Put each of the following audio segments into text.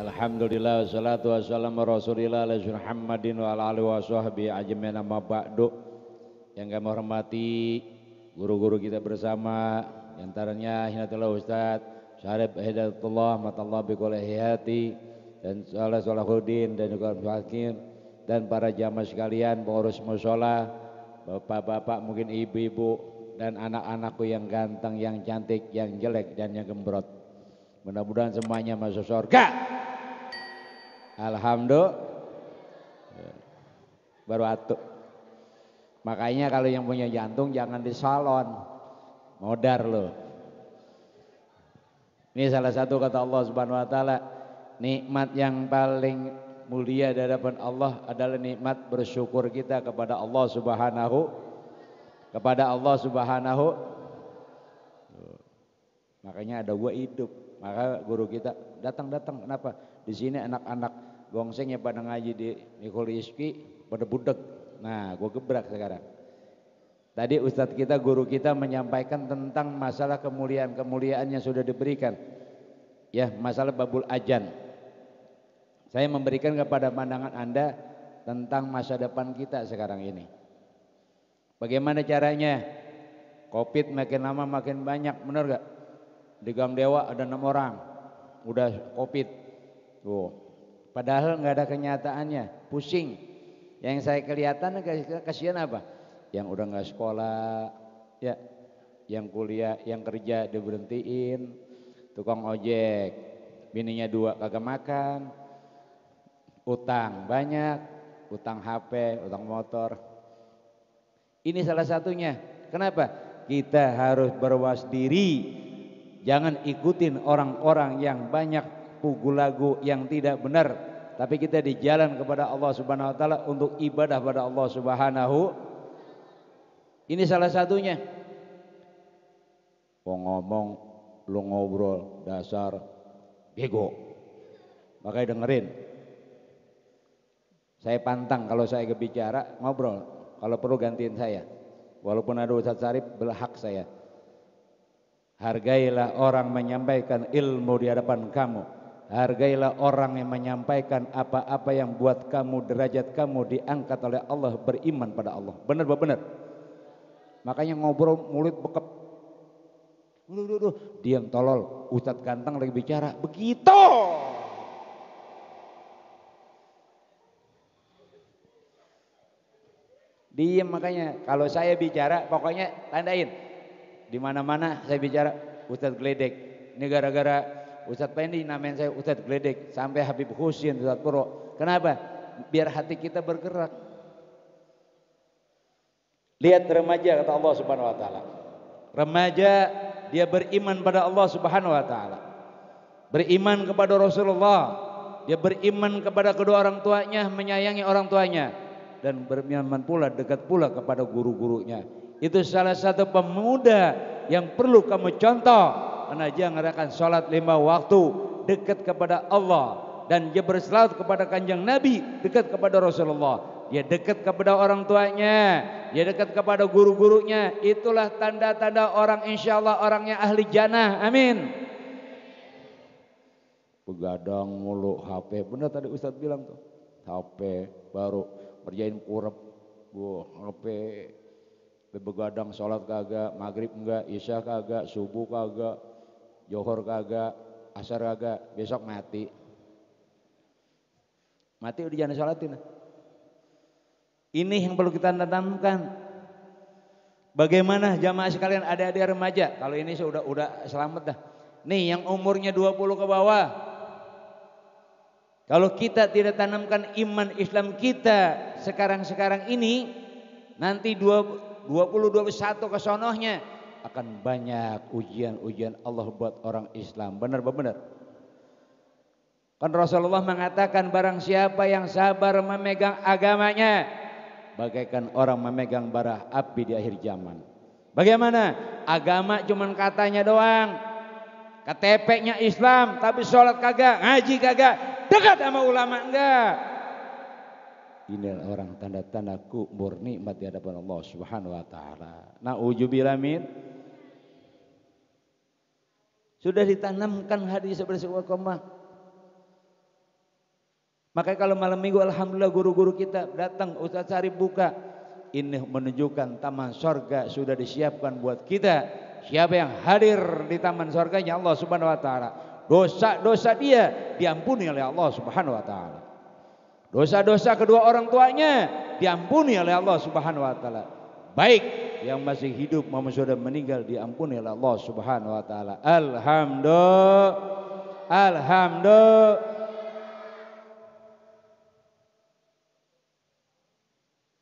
Alhamdulillah wassalatu wassalamu rasulillah ala Muhammadin wa ala alihi wa sahbihi ajmain amma ba'du. Yang kami hormati guru-guru kita bersama, antaranya Hinatullah Ustaz Syarif Hidayatullah Matallah Biqolehiyati dan Salahuddin dan juga Hakim dan para jamaah sekalian, pengurus mushola, bapak-bapak, mungkin ibu-ibu dan anak-anakku yang ganteng, yang cantik, yang jelek dan yang gembrot. Mudah-mudahan semuanya masuk surga. Alhamdulillah. Baru atuh. Makanya kalau yang punya jantung jangan di salon. Modar loh. Ini salah satu kata Allah Subhanahu wa taala, nikmat yang paling mulia di hadapan Allah adalah nikmat bersyukur kita kepada Allah Subhanahu. Makanya ada gua hidup. Maka guru kita datang. Kenapa? Di sini anak-anak gongseng yang pada ngaji di Mikul Rizki pada budek. Nah, gua gebrak sekarang. Tadi ustadz kita, guru kita menyampaikan tentang masalah kemuliaan yang sudah diberikan. Ya, masalah babul ajan. Saya memberikan kepada pandangan Anda tentang masa depan kita sekarang ini. Bagaimana caranya? Covid makin lama makin banyak, benar gak? Di Gang Dewa ada 6 orang udah Covid. Tuh. Padahal nggak ada kenyataannya, pusing. Yang saya kelihatan kasihan apa? Yang udah nggak sekolah, ya, yang kuliah, yang kerja diberhentiin, tukang ojek, bininya 2 kagak makan, utang banyak, utang HP, utang motor. Ini salah satunya. Kenapa? Kita harus berwas diri. Jangan ikutin orang-orang yang banyak pugu lagu yang tidak benar, tapi kita di jalan kepada Allah Subhanahu wa taala untuk ibadah pada Allah Subhanahu. Ini salah satunya. Mau ngomong, lu ngobrol dasar bego. Makanya dengerin. Saya pantang kalau saya berbicara ngobrol, kalau perlu gantiin saya. Walaupun ada Ustaz Syarif, berhak saya. Hargailah orang menyampaikan ilmu di hadapan kamu. Hargailah orang yang menyampaikan apa-apa yang buat kamu, derajat kamu diangkat oleh Allah, beriman pada Allah. Benar. Makanya ngobrol mulut bekep. Diam tolol, Ustadz ganteng lagi bicara. Begitu. Diam, makanya kalau saya bicara pokoknya tandain. Di mana-mana saya bicara Ustadz Gledek. Ini gara-gara Ustadz Pendi namain saya Ustadz Gledek. Sampai Habib Husin, Ustadz Puro. Kenapa? Biar hati kita bergerak. Lihat remaja kata Allah Subhanahu wa taala. Remaja dia beriman pada Allah Subhanahu wa taala. Beriman kepada Rasulullah. Dia beriman kepada kedua orang tuanya, menyayangi orang tuanya, dan beriman pula dekat pula kepada guru-gurunya. Itu salah satu pemuda yang perlu kamu contoh. Karena dia mengadakan sholat 5 waktu, dekat kepada Allah, dan dia berselawat kepada kanjeng Nabi, dekat kepada Rasulullah. Dia dekat kepada orang tuanya, dia dekat kepada guru-gurunya. Itulah tanda-tanda orang insyaallah orangnya ahli jannah. Amin. Begadang mulu HP. Benar tadi Ustadz bilang tuh. HP baru kerjain kurep. HP begadang, sholat kagak, maghrib enggak, isya kagak, subuh kagak, johor kagak, asar kagak, besok mati. Mati udah jangan sholatin. Ini yang perlu kita tanamkan. Bagaimana jamaah sekalian, adik-adik remaja, kalau ini udah selamat dah. Nih yang umurnya 20 ke bawah. Kalau kita tidak tanamkan iman Islam kita sekarang ini, nanti 20-21 kesonohnya akan banyak ujian-ujian Allah buat orang Islam. Benar. Kan Rasulullah mengatakan barang siapa yang sabar memegang agamanya bagaikan orang memegang bara api di akhir zaman. Bagaimana? Agama cuman katanya doang. KTP-nya Islam tapi sholat kagak, ngaji kagak, dekat sama ulama enggak. Inilah orang tanda-tandaku murni nikmat di hadapan Allah Subhanahu wa taala. Nauzubillah min. Sudah ditanamkan hadis bersama. Maka kalau malam minggu alhamdulillah guru-guru kita datang, Ustaz Syarif buka. Ini menunjukkan taman sorga sudah disiapkan buat kita. Siapa yang hadir di taman sorganya Allah Subhanahu wa taala, dosa-dosa dia diampuni oleh Allah Subhanahu wa taala. Dosa-dosa kedua orang tuanya diampuni oleh Allah Subhanahu wa taala. Baik yang masih hidup maupun sudah meninggal diampuni oleh Allah Subhanahu wa taala. Alhamdulillah. Alhamdulillah.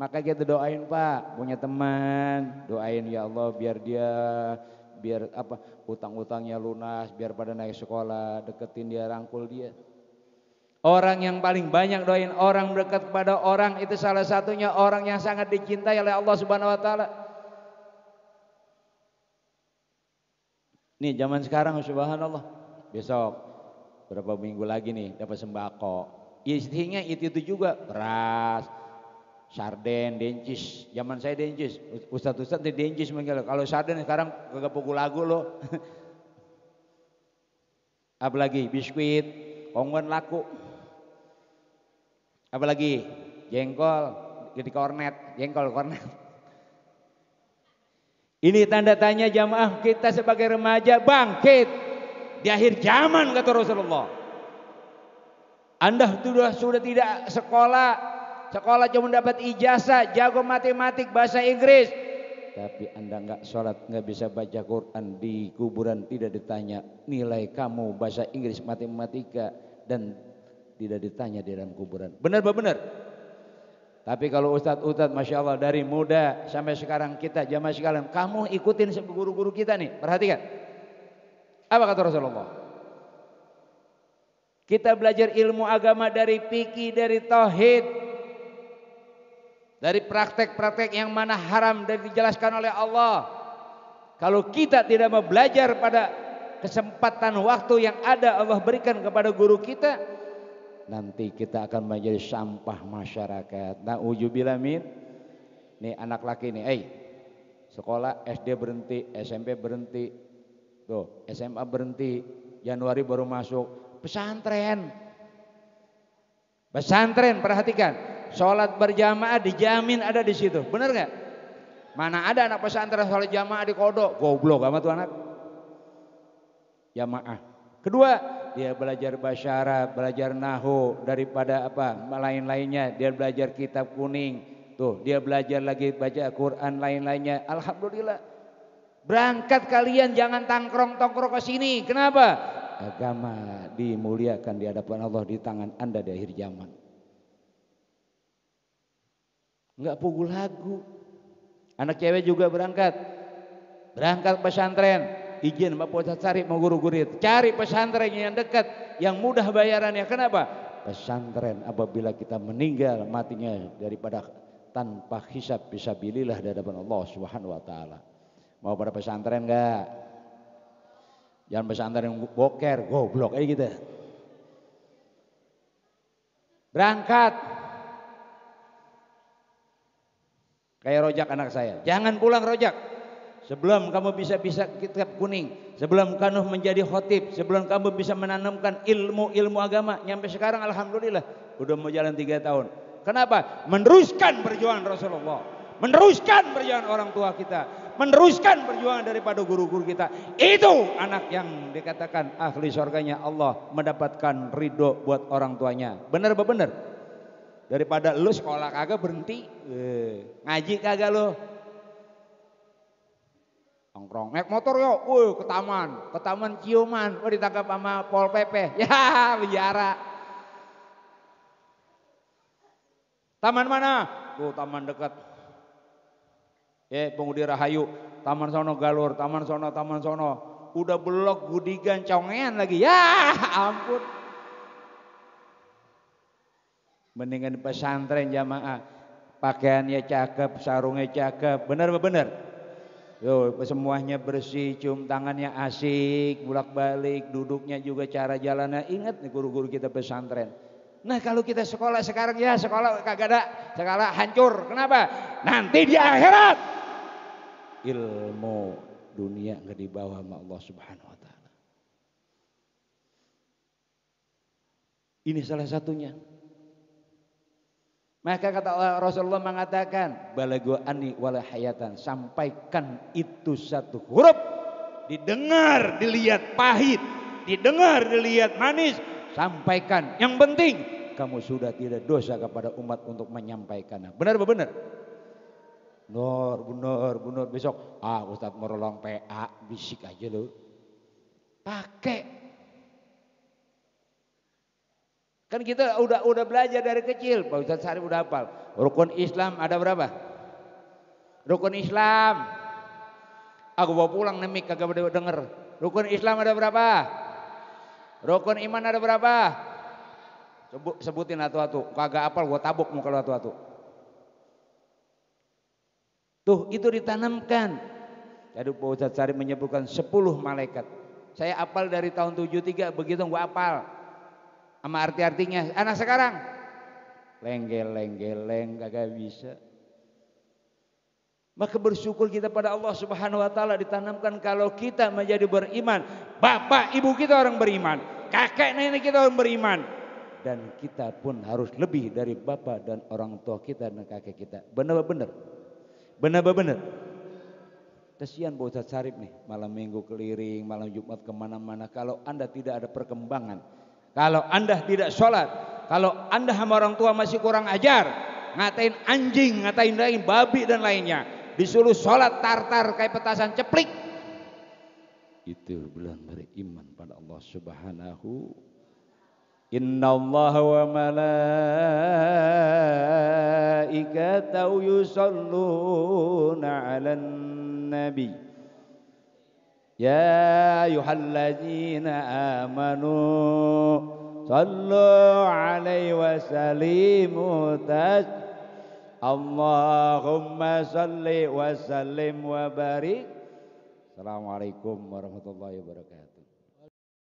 Maka kita doain Pak, punya teman, doain ya Allah biar utang-utangnya lunas, biar pada naik sekolah, deketin dia, rangkul dia. Orang yang paling banyak doain orang dekat kepada orang itu salah satunya orang yang sangat dicintai oleh Allah Subhanahu wa taala. Nih zaman sekarang subhanallah, besok berapa minggu lagi nih dapat sembako. Isinya itu juga beras, sarden, dencis. Zaman saya dencis, ustaz-ustaz di dencis manggil. Kalau sarden sekarang kagak pukul lagu loh. Apalagi biskuit, kongwan laku. Apalagi jengkol di kornet, jengkol kornet. Ini tanda tanya jamaah kita sebagai remaja bangkit di akhir zaman kata Rasulullah. Anda sudah tidak sekolah cuma dapat ijazah, jago matematik, bahasa Inggris, tapi Anda nggak sholat, nggak bisa baca Quran, di kuburan tidak ditanya nilai kamu bahasa Inggris, matematika, dan tidak ditanya di dalam kuburan. Benar benar. Tapi kalau ustadz masya Allah dari muda sampai sekarang kita jamaah sekalian, kamu ikutin guru-guru kita nih, perhatikan. Apa kata Rasulullah? Kita belajar ilmu agama dari fikih, dari tauhid, dari praktek-praktek yang mana haram dan dijelaskan oleh Allah. Kalau kita tidak mau belajar pada kesempatan waktu yang ada Allah berikan kepada guru kita, nanti kita akan menjadi sampah masyarakat. Na'udzubillah min. Nih anak laki nih, sekolah SD berhenti, SMP berhenti, tuh SMA berhenti, Januari baru masuk pesantren. Pesantren perhatikan, sholat berjamaah dijamin ada di situ, benar nggak? Mana ada anak pesantren sholat jamaah di kodok, goblok amat tuh anak. Jamaah. Kedua, dia belajar bahasa Arab, belajar nahwu, daripada lain-lainnya, dia belajar kitab kuning, tuh dia belajar lagi baca Quran lain-lainnya. Alhamdulillah. Berangkat kalian jangan tangkrong-tongkrong ke sini. Kenapa? Agama dimuliakan di hadapan Allah di tangan Anda di akhir zaman. Enggak pukul lagu. Anak cewek juga berangkat pesantren. Izin Bapak Ustaz Syarif mau guru-guru, cari pesantren yang dekat, yang mudah bayarannya. Kenapa? Pesantren apabila kita meninggal matinya daripada tanpa hisab fisabilillah di hadapan Allah Subhanahu wa taala. Mau pada pesantren enggak? Jangan pesantren yang boker, goblok gitu. Berangkat. Kayak rojak anak saya. Jangan pulang rojak. Sebelum kamu bisa kitab kuning, sebelum kamu menjadi khotib, sebelum kamu bisa menanamkan ilmu agama, nyampe sekarang alhamdulillah udah mau jalan 3 tahun. Kenapa? Meneruskan perjuangan Rasulullah, meneruskan perjuangan orang tua kita, meneruskan perjuangan daripada guru-guru kita. Itu anak yang dikatakan ahli surganya Allah, mendapatkan ridho buat orang tuanya. Benar apa benar? Daripada lu sekolah kagak berhenti, ngaji kagak lu. Nongkrong naik motor yo, ke taman ciuman, ditangkap sama Pol PP, ya penjara. Taman mana? Taman dekat. Pengudi Rahayu, taman sono galur, taman sono. Udah belok gudigan congean lagi, ya ampun. Mendingan di pesantren jamaah, pakaiannya cakep, sarungnya cakep, benar apa benar? Yo, semuanya bersih, cium tangannya asik, bolak-balik, duduknya juga cara jalannya. Ingat nih guru-guru kita pesantren. Nah kalau kita sekolah sekarang ya sekolah kagak ada, sekolah hancur. Kenapa? Nanti di akhirat ilmu dunia nggak dibawa sama Allah Subhanahu Wa Taala. Ini salah satunya. Maka kata Rasulullah mengatakan, balagu ani wala hayatan, sampaikan itu satu huruf, didengar, dilihat pahit, didengar, dilihat manis, sampaikan. Yang penting kamu sudah tidak dosa kepada umat untuk menyampaikannya. Benar apa benar? Benar. Besok, Ustadz merolong PA, bisik aja lu. Pakai. Kan kita udah belajar dari kecil, Pak Ustadz Sarif udah hafal. Rukun Islam ada berapa? Rukun Islam. Aku bawa pulang nih kagak denger. Rukun Islam ada berapa? Rukun iman ada berapa? Sebutin atu-atu. Kagak hafal gua tabuk muka lu atu-atu. Tuh, itu ditanamkan. Jadi Pak Ustadz Sarif menyebutkan 10 malaikat. Saya hafal dari tahun 73, begitu gua hafal. Sama arti-artinya. Anak sekarang lenggel-lenggel kagak bisa. Maka bersyukur kita pada Allah Subhanahu wa taala ditanamkan kalau kita menjadi beriman, bapak ibu kita orang beriman, kakek nenek kita orang beriman, dan kita pun harus lebih dari bapak dan orang tua kita dan kakek kita. Benar-benar. Kesian Pak Ustadz Sarif nih, malam minggu keliling, malam Jumat kemana-mana. Kalau Anda tidak ada perkembangan, kalau Anda tidak sholat, kalau Anda sama orang tua masih kurang ajar, ngatain anjing, ngatain lain, babi dan lainnya, disuruh sholat tartar kayak petasan ceplik, itu belum beriman pada Allah Subhanahu. Inna Allah wa malaikatahu yusalluna 'alan nabi ya ayyuhalladzina amanu sallu 'alaihi wa sallimu Allahumma salli wa sallim wa barik. Assalamualaikum warahmatullahi wabarakatuh.